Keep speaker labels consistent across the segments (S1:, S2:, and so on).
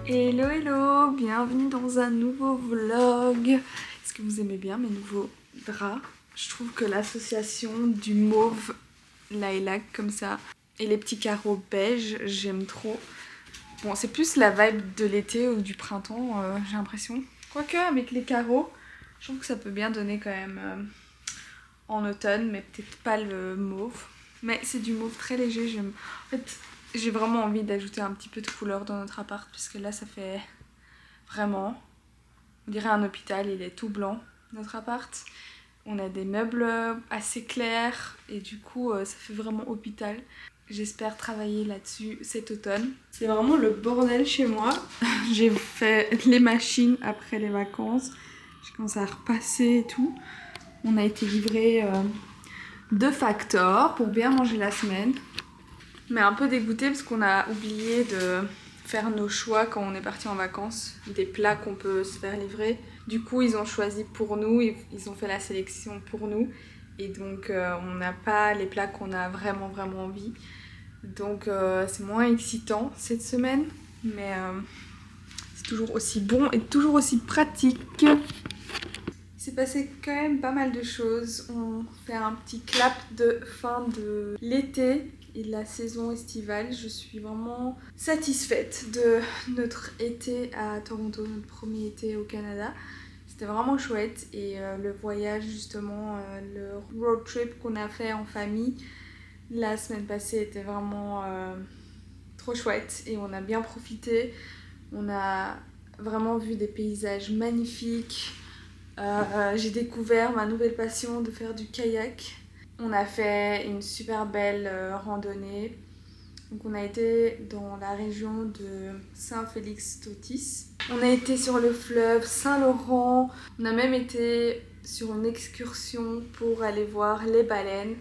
S1: Hello hello, bienvenue dans un nouveau vlog. Est-ce que vous aimez bien mes nouveaux draps? Je trouve que l'association du mauve lilac comme ça et les petits carreaux beige, j'aime trop. Bon, c'est plus la vibe de l'été ou du printemps, j'ai l'impression. Quoique avec les carreaux, je trouve que ça peut bien donner quand même en automne, mais peut-être pas le mauve. Mais c'est du mauve très léger, j'aime. En fait, j'ai vraiment envie d'ajouter un petit peu de couleur dans notre appart parce que là ça fait vraiment, on dirait un hôpital, il est tout blanc notre appart. On a des meubles assez clairs et du coup ça fait vraiment hôpital. J'espère travailler là-dessus cet automne. C'est vraiment le bordel chez moi. J'ai fait les machines après les vacances. J'ai commencé à repasser et tout. On a été livré de Factor pour bien manger la semaine. Mais un peu dégoûtée parce qu'on a oublié de faire nos choix quand on est parti en vacances, des plats qu'on peut se faire livrer. Du coup, ils ont choisi pour nous, ils ont fait la sélection pour nous. Et donc, on n'a pas les plats qu'on a vraiment envie. Donc, c'est moins excitant cette semaine. Mais c'est toujours aussi bon et toujours aussi pratique. Il s'est passé quand même pas mal de choses. On fait un petit clap de fin de l'été et de la saison estivale. Je suis vraiment satisfaite de notre été à Toronto, notre premier été au Canada. C'était vraiment chouette et le voyage justement, le road trip qu'on a fait en famille la semaine passée était vraiment trop chouette et on a bien profité. On a vraiment vu des paysages magnifiques. J'ai découvert ma nouvelle passion de faire du kayak. On a fait une super belle randonnée. Donc on a été dans la région de Saint-Félix-Totis. On a été sur le fleuve Saint-Laurent. On a même été sur une excursion pour aller voir les baleines.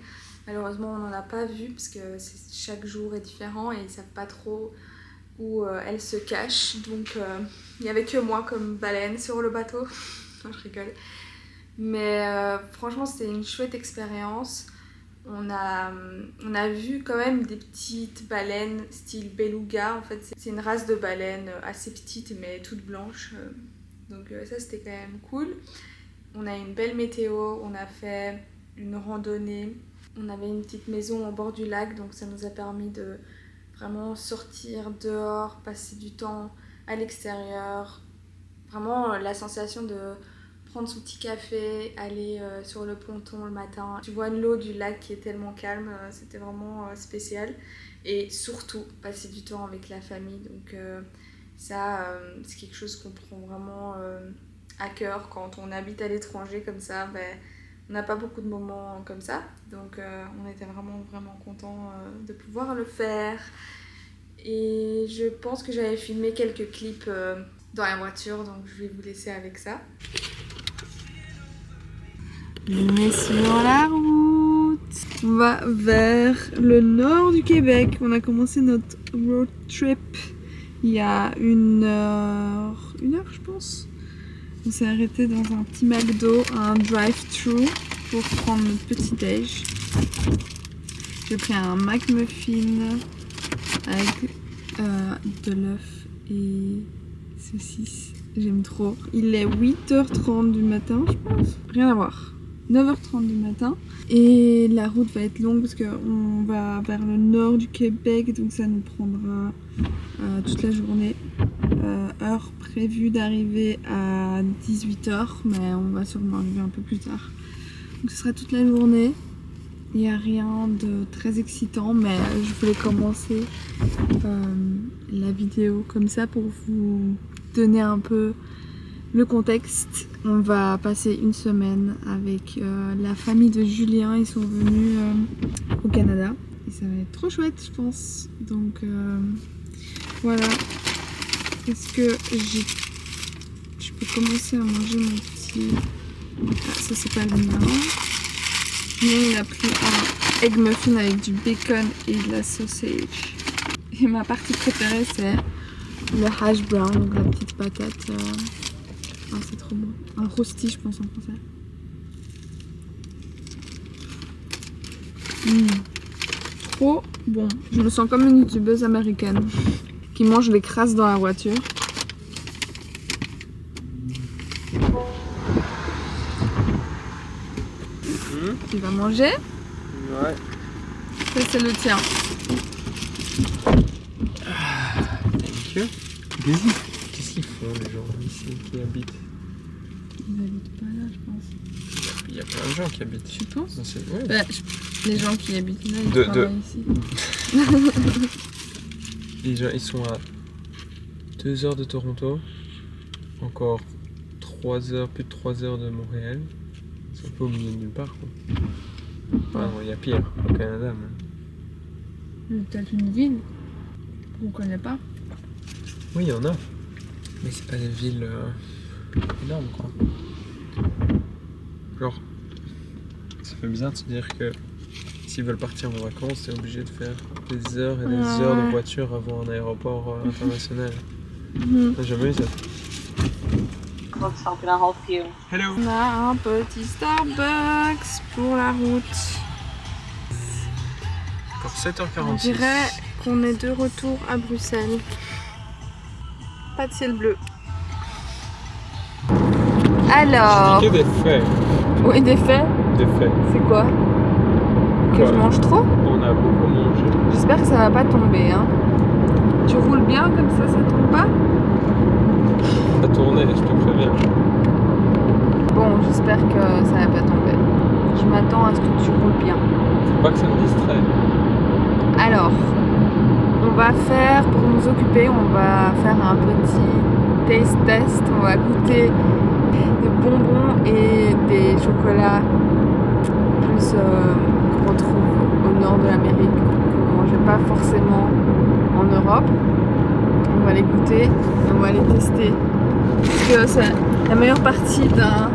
S1: Malheureusement on n'en a pas vu parce que chaque jour est différent et ils ne savent pas trop où elles se cachent. Donc il n'y avait que moi comme baleine sur le bateau. Je rigole. Mais franchement c'était une chouette expérience. On a vu quand même des petites baleines style beluga. En fait c'est une race de baleines assez petite mais toute blanche. Donc ça c'était quand même cool. On a une belle météo, on a fait une randonnée. On avait une petite maison au bord du lac donc ça nous a permis de vraiment sortir dehors, passer du temps à l'extérieur. Vraiment la sensation de prendre son petit café, aller sur le ponton le matin. Tu vois l'eau du lac qui est tellement calme, c'était vraiment spécial. Et surtout, passer du temps avec la famille. Donc ça, c'est quelque chose qu'on prend vraiment à cœur quand on habite à l'étranger comme ça. Ben, on n'a pas beaucoup de moments comme ça. Donc on était vraiment contents de pouvoir le faire. Et je pense que j'avais filmé quelques clips dans la voiture, donc je vais vous laisser avec ça. On est sur la route. On va vers le nord du Québec. On a commencé notre road trip il y a une heure je pense. On s'est arrêté dans un petit McDo, un drive-thru pour prendre notre petit déj. J'ai pris un McMuffin avec de l'œuf et saucisse. J'aime trop. Il est 8h30 du matin, je pense. Rien à voir. 9h30 du matin. Et la route va être longue parce qu'on va vers le nord du Québec, donc ça nous prendra toute la journée. Heure prévue d'arriver à 18h, mais on va sûrement arriver un peu plus tard. Donc ce sera toute la journée. Il n'y a rien de très excitant, mais je voulais commencer la vidéo comme ça pour vous donner un peu le contexte. On va passer une semaine avec la famille de Julien. Ils sont venus au Canada et ça va être trop chouette, je pense. Donc voilà. Est-ce que je peux commencer à manger mon petit... Ah, ça c'est pas le mien. Julien il a pris un egg muffin avec du bacon et de la sausage. Et ma partie préférée c'est le hash brown, donc la petite patate. Ah, c'est trop bon. Un rosti, je pense en français. Trop bon. Je me sens comme une youtubeuse américaine qui mange des crasses dans la voiture. Tu vas manger?
S2: Ouais.
S1: Ça, c'est le tien.
S2: Thank you. Qu'est-ce qu'ils font les gens ici qui habitent?
S1: Ils habitent pas là, je pense.
S2: Il y a plein de gens qui habitent.
S1: Tu penses?
S2: Ouais.
S1: Bah, les gens qui habitent là, ils travaillent ici.
S2: Les gens, ils sont à 2 heures de Toronto, encore 3 heures, plus de 3 heures de Montréal. C'est un peu au milieu de nulle part, quoi. Enfin, non, il y a pire au Canada, mais...
S1: Peut-être une ville qu'on connaît pas.
S2: Oui, il y en a. Mais c'est pas des villes énormes, quoi. Genre, ça fait bizarre de se dire que s'ils veulent partir en vacances, t'es obligé de faire des heures et des heures de voiture avant un aéroport international. T'as jamais eu ça?
S3: How can I help you?
S2: Hello!
S1: On a un petit Starbucks pour la route.
S2: Encore 7h46.
S1: On dirait qu'on est de retour à Bruxelles. Pas de ciel bleu. Alors...
S2: J'ai des faits.
S1: Oui, des faits.
S2: Des faits.
S1: C'est quoi? Que je mange trop?
S2: On a beaucoup mangé.
S1: J'espère que ça va pas tomber, hein. Tu roules bien comme ça tombe pas?
S2: Ça tournait, je te préviens.
S1: Bon, j'espère que ça va pas tomber. Je m'attends à ce que tu roules bien.
S2: Faut pas que ça me distrait.
S1: Alors, on va faire, pour nous occuper, on va faire un petit taste test. On va goûter des bonbons et des chocolats plus qu'on retrouve au nord de l'Amérique, qu'on ne mangeait pas forcément en Europe. On va les goûter et on va les tester. Parce que c'est la meilleure partie d'un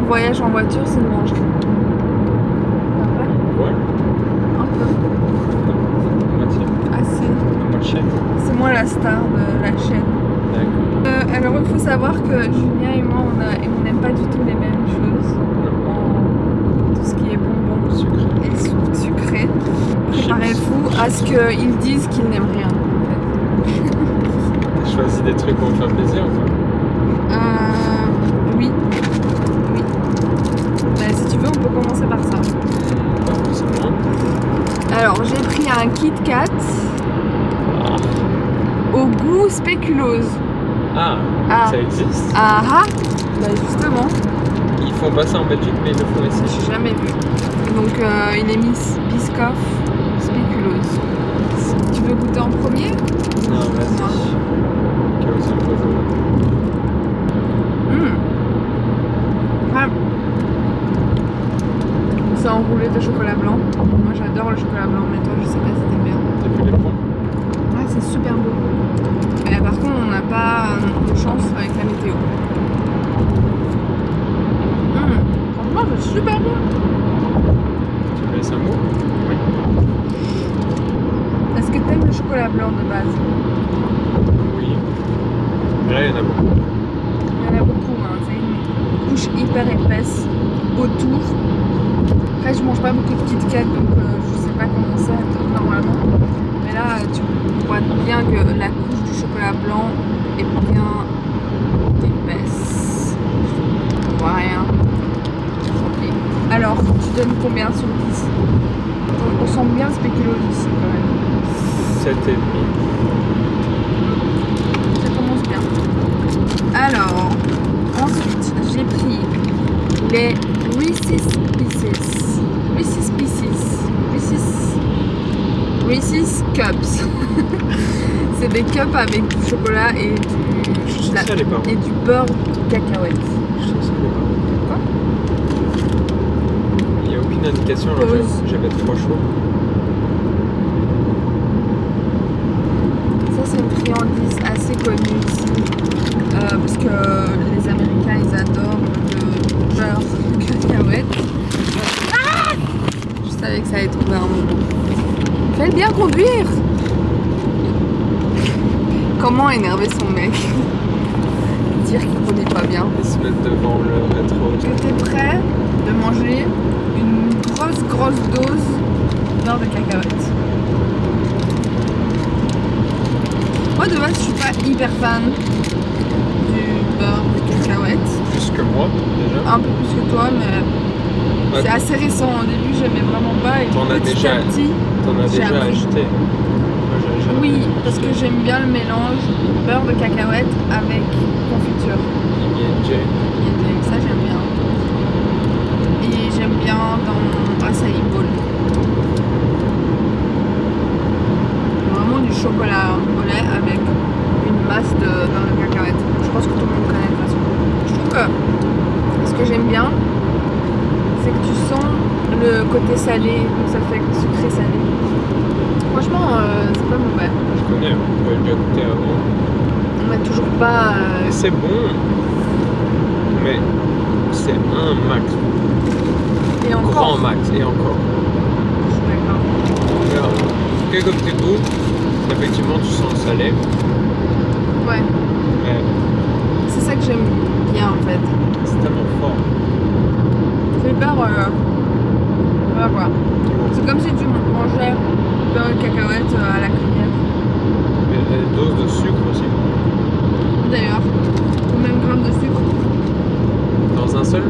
S1: voyage en voiture, c'est de manger.
S2: Ouais.
S1: Un peu.
S2: Moitié.
S1: Assez.
S2: Moitié.
S1: C'est moi la star de la chaîne.
S2: D'accord.
S1: Alors il faut savoir que Julien et moi on n'aime pas du tout les mêmes choses. Tout ce qui est bonbons
S2: Sucré.
S1: et sucré. Préparez-vous à ce qu'ils disent qu'ils n'aiment rien. En fait.
S2: T'as choisi des trucs pour me faire plaisir ou pas?
S1: Oui. Oui. Bah, si tu veux, on peut commencer par ça.
S2: Pas forcément.
S1: Alors, j'ai pris un Kit Kat au goût spéculose.
S2: Ah,
S1: Ah.
S2: ça existe?
S1: Ah ah. Bah justement,
S2: Ils font pas ça en Belgique, mais ils le font ici.
S1: j'ai jamais vu. Donc, il est mis Biscoff spéculose. Tu veux goûter en premier?
S2: Non, vas-y. Ok, aussi, vas-y.
S1: Ouais. C'est enroulé de chocolat blanc. Moi j'adore le chocolat blanc, mais toi je sais pas si t'aimes bien.
S2: T'as vu les points?
S1: Ouais, c'est super beau. Mais par contre, on n'a pas de chance avec la météo. Franchement, c'est super bon.
S2: Tu me laisses un mot? Oui.
S1: Est-ce que t'aimes le chocolat blanc de base?
S2: Oui. Là, il y en a beaucoup.
S1: Il y en a beaucoup, hein. C'est une couche hyper épaisse autour. Après, je mange pas beaucoup de Kit Kat, donc je sais pas comment c'est normalement. Mais là, tu vois bien que la couche du chocolat blanc est bien épaisse. On voit rien. Ok. combien sur 10? On sent bien le spéculoos ici quand même.
S2: 7,5.
S1: Ça commence bien. Alors, ensuite, j'ai pris les Reese's Pieces. Reese's Pieces. Reese's Cups. C'est des cups avec du chocolat et et du beurre de cacahuète.
S2: Je sais ça,
S1: Quoi?
S2: il n'y a aucune indication, alors j'avais 3 choix.
S1: Ça, c'est une friandise assez connue ici. Parce que les Américains, ils adorent le beurre de cacahuète. Ah! Je savais que ça allait tomber un moment. Faites bien conduire! Comment énerver son mec? Dire qu'il conduit pas bien.
S2: Et se mettre devant le rétro.
S1: J'étais prêt de manger une grosse dose de beurre de cacahuète. Moi de base je suis pas hyper fan du beurre de cacahuète.
S2: Plus que moi, déjà.
S1: Un peu plus que toi, mais
S2: Ouais.
S1: c'est assez récent. Au début j'aimais vraiment pas et
S2: T'en as
S1: petit
S2: déjà-
S1: à petit.
S2: T'en as
S1: J'ai
S2: déjà
S1: appris.
S2: acheté. Moi, j'en ai jamais
S1: Oui,
S2: acheté.
S1: parce que j'aime bien le mélange beurre de cacahuète avec confiture.
S2: ING.
S1: Et ça j'aime bien. Et j'aime bien dans acai bowl. Vraiment du chocolat au lait avec une masse de beurre de cacahuète. Je pense que tout le monde connaît de toute façon. Je trouve que ce que j'aime bien, c'est que tu sens le côté salé, donc ça fait sucré salé. Franchement, c'est pas mauvais.
S2: Je connais, j'avais déjà goûté avant.
S1: On n'a toujours pas.
S2: Et c'est bon, mais c'est un max.
S1: Et encore.
S2: Grand max, et encore.
S1: Je suis d'accord.
S2: Alors, quelques petits goûts, effectivement, tu sens le salé.
S1: Ouais,
S2: Mais
S1: c'est ça que j'aime bien en fait.
S2: c'est tellement fort.
S1: C'est hyper. Voilà quoi. C'est comme si tu mangeais beurre de cacahuète à la cuillère.
S2: Il y a des doses de sucre aussi.
S1: D'ailleurs, le même gramme de sucre.
S2: Dans un seul?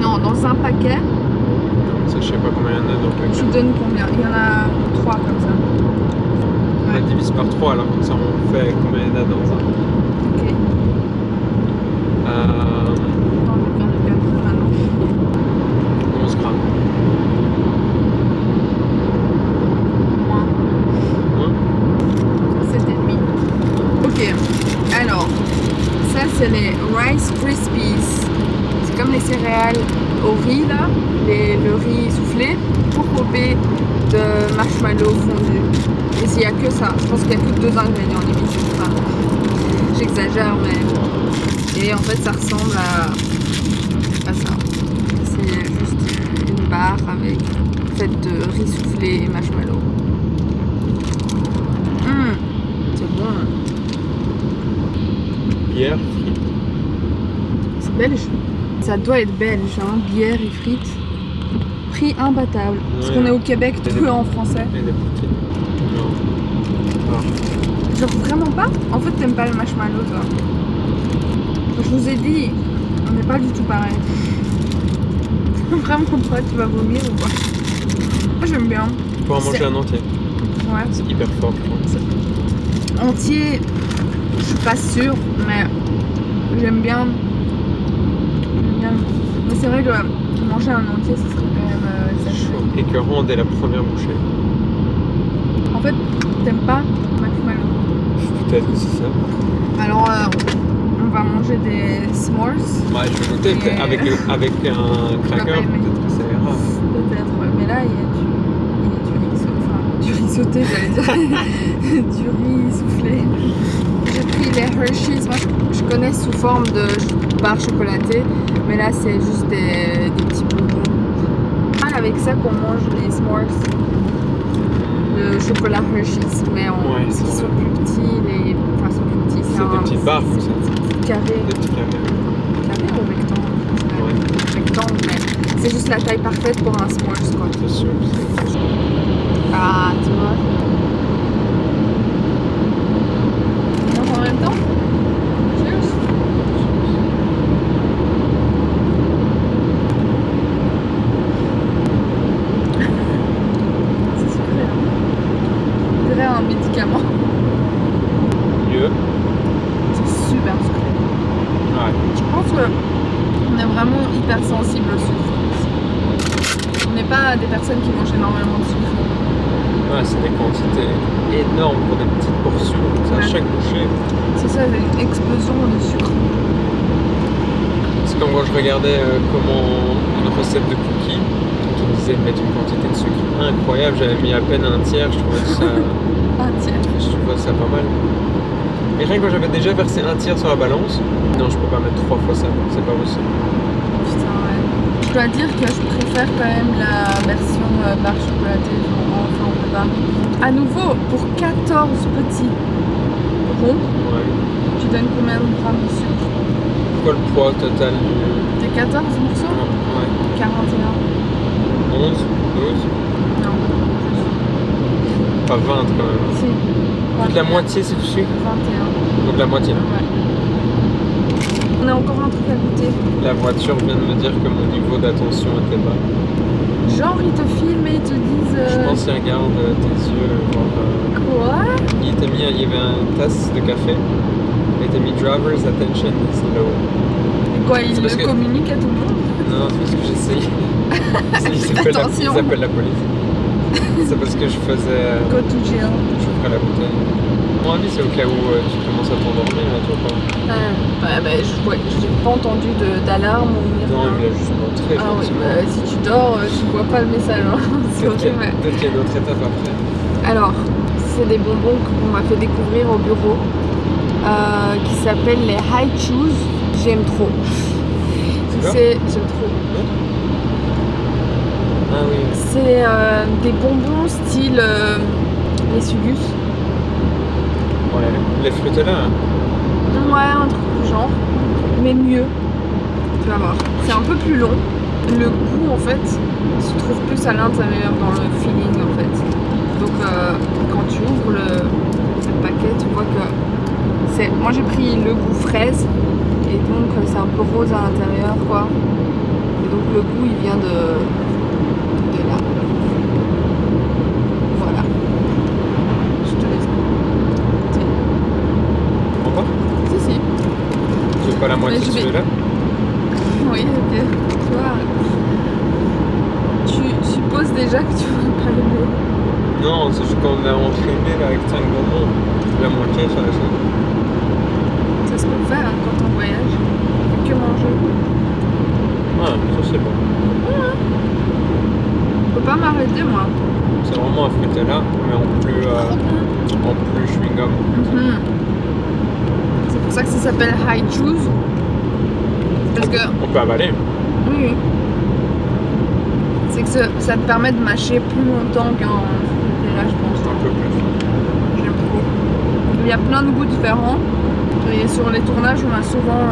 S1: Non, dans un paquet,
S2: Ça, je sais pas combien il y en a dans le
S1: tu
S2: paquet.
S1: donnes combien? Il y en a 3 comme ça.
S2: On la divise par 3, alors comme ça on fait combien il y en a dans un.
S1: Ok. Non, je vais faire du calcul maintenant.
S2: 11 grammes.
S1: Moins.
S2: Hein?
S1: 7,5. Ok. Alors, ça c'est les Rice Krispies. C'est comme les céréales au riz là, le riz soufflé, enrobé de marshmallow fondu. Et s'il n'y a que ça, je pense qu'il n'y a que 2 ingrédients limite. Enfin, j'exagère, mais. Et en fait, ça ressemble à ça. C'est juste une barre avec faite de riz soufflé et marshmallow. C'est bon.
S2: Bière, frites.
S1: C'est belge. Ça doit être belge, hein. Bière et frites. Prix imbattable. Parce
S2: Ouais.
S1: qu'on est au Québec,
S2: Et
S1: tout
S2: des-
S1: est en français.
S2: Et des petites. Non. Ah.
S1: Genre vraiment pas? En fait, t'aimes pas le marshmallow, toi. Je vous ai dit, on n'est pas du tout pareil. Vraiment pas, tu vas vomir ou quoi? Moi j'aime bien.
S2: Tu pourras manger
S1: C'est-
S2: un entier.
S1: Ouais.
S2: C'est hyper fort, je trouve.
S1: Entier, je suis pas sûre, mais j'aime bien. Mais c'est vrai que manger un entier, ce serait quand même exagéré.
S2: Chaud. Écœurant dès la première bouchée.
S1: En fait, t'aimes pas marshmallow.
S2: Peut-être que c'est ça.
S1: Alors, on va manger des s'mores.
S2: Ouais, je vais goûter
S1: Et-
S2: peut-être avec un cracker,
S1: pas aimer.
S2: peut-être que ça ira.
S1: Peut-être, ouais. Mais là, il y a du riz sauté. Enfin, du riz sauté, j'allais dire. Du riz soufflé. J'ai pris les Hershey's. Moi, je connais sous forme de barre chocolatée. Mais là, c'est juste des petits bonbons. Avec ça qu'on mange les s'mores. Le chocolat Hershey's. Mais
S2: Ouais,
S1: qui
S2: c'est
S1: sont
S2: vrai.
S1: plus petits. Enfin, sont plus petits.
S2: C'est des petites barres comme ça.
S1: Carré.
S2: Des petits carrés.
S1: Carré ou rectangle?
S2: Ouais.
S1: Rectangle, mais c'est juste la taille parfaite pour un s'mores, quoi.
S2: C'est sûr.
S1: Ah, tu vois. On mange en même temps? Cheers. qu'on est vraiment hypersensible au sucre. On n'est pas des personnes qui mangent énormément de sucre.
S2: Ouais, c'est des quantités énormes pour des petites portions, comme ça, à chaque bouchée.
S1: C'est ça, c'est une explosion de sucre.
S2: C'est comme quand je regardais une recette de cookies qui me disait de mettre une quantité de sucre incroyable. J'avais mis à peine un tiers, je trouvais ça...
S1: Un tiers.
S2: Je trouvais ça pas mal. Et rien que quand j'avais déjà versé un tiers sur la balance, non, je peux pas mettre 3 fois ça, c'est pas possible.
S1: Putain, ouais. Je dois dire que je préfère quand même la version barre chocolatée, enfin on peut pas. À nouveau, pour 14 petits ronds,
S2: Ouais.
S1: tu donnes combien de grammes de sucre?
S2: Quoi le poids total du...
S1: Des 14 morceaux?
S2: Ouais.
S1: 41.
S2: 11, 12,
S1: Non.
S2: pas 20 quand même.
S1: Si.
S2: Donc la moitié c'est du sucre?
S1: 21.
S2: Donc la moitié.
S1: Ouais. On a encore un truc à goûter.
S2: La voiture vient de me dire que mon niveau d'attention était bas.
S1: Genre ils te filment et ils te disent...
S2: Je pense qu'ils regardent tes yeux.
S1: Quoi?
S2: Il y avait une tasse de café. Il t'a mis driver's attention is low.
S1: Et quoi, ils le communiquent à tout le monde?
S2: Non, c'est parce que j'essaye. Ils appellent la police. C'est parce que je faisais...
S1: Go to jail.
S2: J'ouvrais la bouteille. Mon avis, c'est au cas où tu commences à t'endormir et tout, quoi.
S1: Ouais, bah, j'ai pas entendu d'alarme ou rien.
S2: Non, il me l'a juste montré.
S1: Ah oui, bah, si tu dors, tu vois pas le message. Hein. C'est horrible.
S2: Peut-être qu'il y a d'autres étapes après.
S1: Alors, c'est des bonbons qu'on m'a fait découvrir au bureau qui s'appellent les High Chews. J'aime trop. J'aime trop.
S2: Ah oui.
S1: C'est des bonbons style les Sugus.
S2: Ouais, les fruits là.
S1: Ouais, un truc du genre. Mais mieux. Tu vas voir. C'est un peu plus long. Le goût en fait se trouve plus à l'intérieur dans le feeling en fait. Donc quand tu ouvres le paquet, tu vois que c'est. Moi j'ai pris le goût fraise et donc c'est un peu rose à l'intérieur quoi. Et donc le goût il vient de là. Voilà. Je te laisse goûter.
S2: On va?
S1: Si.
S2: Tu veux pas la moitié de celui-là?
S1: Oui, ok. Tu vois, tu supposes déjà que tu vas pas l'aimer.
S2: Non, c'est juste qu'on a enchaîné là, avec 5 bonbons. La moitié sur la chose.
S1: C'est ce qu'on fait hein, quand on voyage. On fait que manger.
S2: Ah, ça c'est bon.
S1: Je peux pas m'arrêter moi.
S2: C'est vraiment un fruit là, mais en plus chewing-gum.
S1: C'est pour ça que ça s'appelle High Chews. Parce que.
S2: On peut avaler.
S1: Oui. C'est que ça te permet de mâcher plus longtemps qu'un fruit là, je pense.
S2: Un peu plus.
S1: J'aime trop. Il y a plein de goûts différents. Et sur les tournages, on a souvent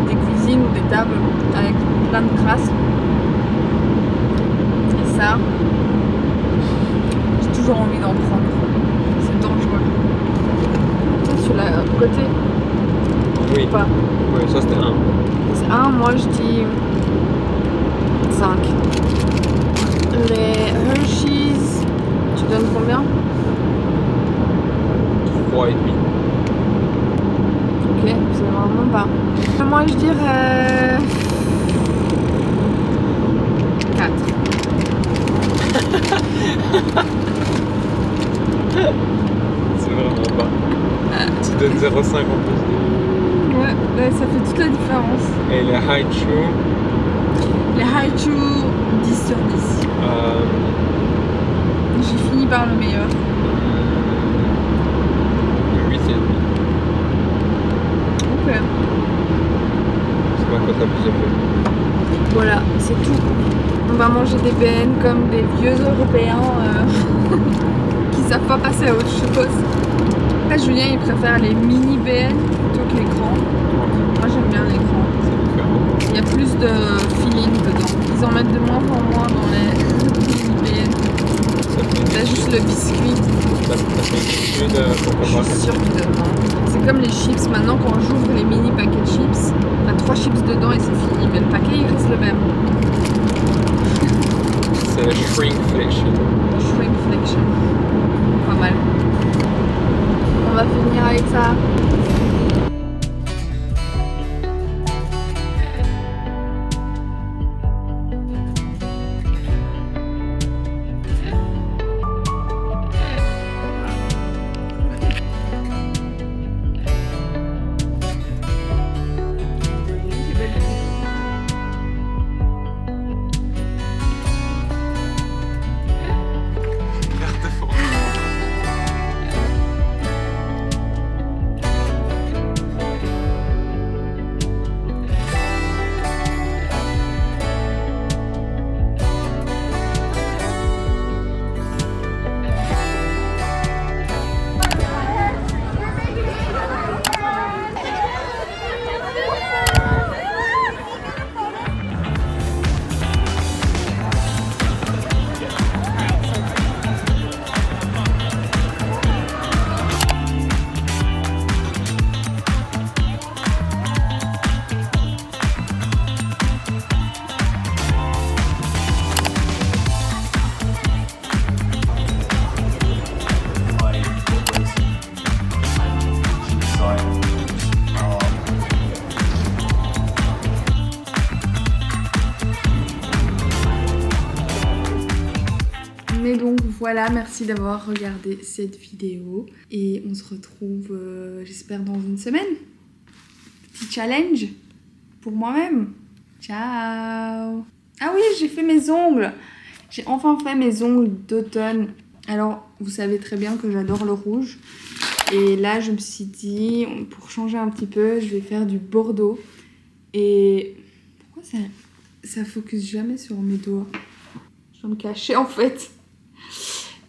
S1: des cuisines ou des tables avec plein de crasse. Et ça, j'ai toujours envie d'en prendre. C'est dangereux. Ça, sur le côté.
S2: Oui.
S1: Pas.
S2: Oui, ça c'était 1.
S1: C'est 1, moi je dis 5. Les Hershey's, tu donnes combien?
S2: 3,5.
S1: Ok, c'est vraiment pas. Moi je dirais 4.
S2: C'est vraiment bas. Tu donnes 0,5 en plus.
S1: Ouais, ça fait toute la différence.
S2: Et les High Chew?
S1: Les High Chew, 10 sur 10. J'ai fini par le meilleur.
S2: 8,5.
S1: Ok.
S2: C'est ma cote la plus élevée.
S1: Voilà, c'est tout. On va manger des BN comme des vieux Européens qui savent pas passer à autre chose. Après, Julien, il préfère les mini BN plutôt que les grands. Moi, j'aime bien les grands. Il y a plus de feeling dedans. Ils en mettent de moins en moins dans les mini BN. T'as juste le biscuit. Je suis sûre qu'ils donnent moins. C'est comme les chips. Maintenant, quand j'ouvre les mini paquets de chips, t'as 3 chips dedans et c'est fini. Mais le paquet, il reste le même.
S2: C'est shrinkflation.
S1: Shrinkflation. Pas mal. On va finir avec ça. Voilà, merci d'avoir regardé cette vidéo. Et on se retrouve, j'espère, dans une semaine. Petit challenge pour moi-même. Ciao. Ah oui, j'ai fait mes ongles. J'ai enfin fait mes ongles d'automne. Alors, vous savez très bien que j'adore le rouge. Et là, je me suis dit, pour changer un petit peu, je vais faire du bordeaux. Et pourquoi ça focus jamais sur mes doigts? Je vais me cacher en fait.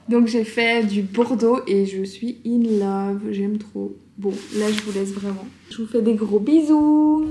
S1: Donc j'ai fait du bordeaux et je suis in love. J'aime trop. Bon, là je vous laisse vraiment. Je vous fais des gros bisous.